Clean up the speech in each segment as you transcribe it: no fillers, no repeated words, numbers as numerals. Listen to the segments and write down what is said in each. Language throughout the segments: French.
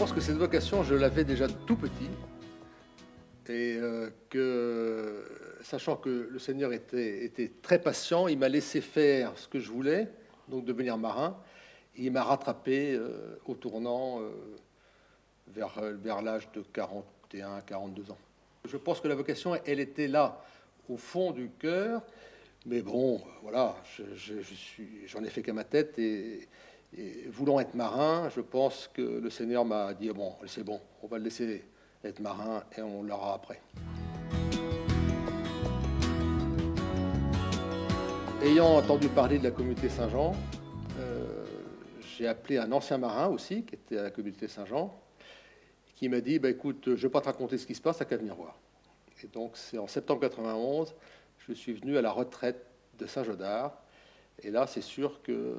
pense que cette vocation, je l'avais déjà tout petit. Et sachant que le Seigneur était très patient, il m'a laissé faire ce que je voulais, donc devenir marin. Et il m'a rattrapé au tournant vers l'âge de 41, 42 ans. Je pense que la vocation, elle était là, au fond du cœur. Mais bon, voilà, j'en ai fait qu'à ma tête. Et voulant être marin, je pense que le Seigneur m'a dit, bon, c'est bon, on va le laisser être marin et on l'aura après. Ayant entendu parler de la communauté Saint-Jean, j'ai appelé un ancien marin aussi, qui était à la communauté Saint-Jean, qui m'a dit, bah, écoute, je ne vais pas te raconter ce qui se passe, t'as qu'à venir voir. Et donc, c'est en septembre 91, je suis venu à la retraite de Saint-Jodard. Et là, c'est sûr que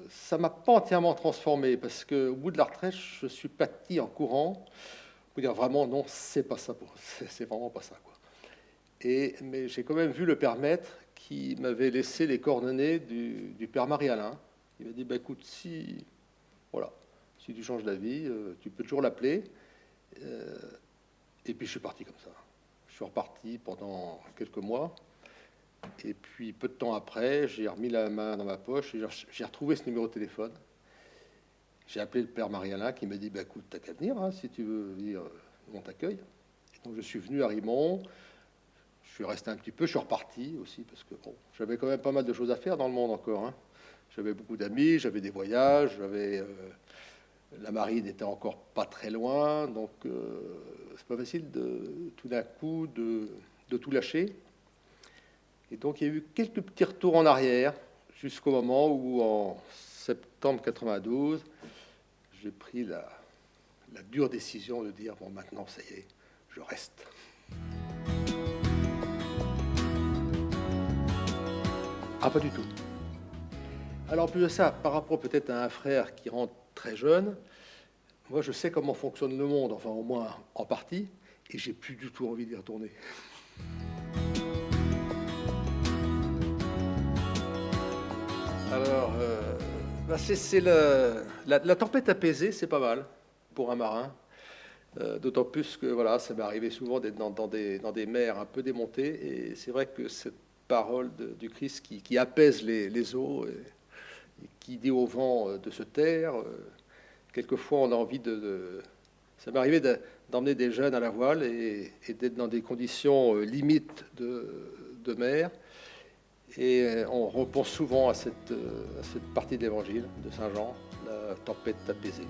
ça ne m'a pas entièrement transformé, parce qu'au bout de la retraite, je suis parti en courant pour dire vraiment, non, c'est pas ça, c'est vraiment pas ça, quoi. Mais j'ai quand même vu le père Maître qui m'avait laissé les coordonnées du père Marie-Alain. Il m'a dit, bah, écoute, si tu changes d'avis, tu peux toujours l'appeler. Et puis je suis parti comme ça. Je suis reparti pendant quelques mois. Et puis peu de temps après, j'ai remis la main dans ma poche et j'ai retrouvé ce numéro de téléphone. J'ai appelé le père Marie-Alain qui m'a dit, bah, écoute, t'as qu'à venir, hein, si tu veux venir, on t'accueille. Donc je suis venu à Rimont. Je suis resté un petit peu, je suis reparti aussi, parce que bon, j'avais quand même pas mal de choses à faire dans le monde encore, hein. J'avais beaucoup d'amis, j'avais des voyages, la marine n'était encore pas très loin, donc c'est pas facile tout d'un coup de tout lâcher. Et donc il y a eu quelques petits retours en arrière, jusqu'au moment où en septembre 92, j'ai pris la dure décision de dire, bon, maintenant ça y est, je reste. Ah, pas du tout. Alors, en plus de ça, par rapport peut-être à un frère qui rentre très jeune, moi, je sais comment fonctionne le monde, enfin, au moins en partie, et j'ai plus du tout envie d'y retourner. Alors, c'est la tempête apaisée, c'est pas mal pour un marin. D'autant plus que voilà, ça m'est arrivé souvent d'être dans des mers un peu démontées, et c'est vrai que cette parole du Christ qui apaise les eaux et qui dit au vent de se taire, quelquefois on a envie ça m'est arrivé d'emmener des jeunes à la voile et d'être dans des conditions limites de mer, et on repense souvent à cette partie de l'évangile de Saint Jean, la tempête apaisée.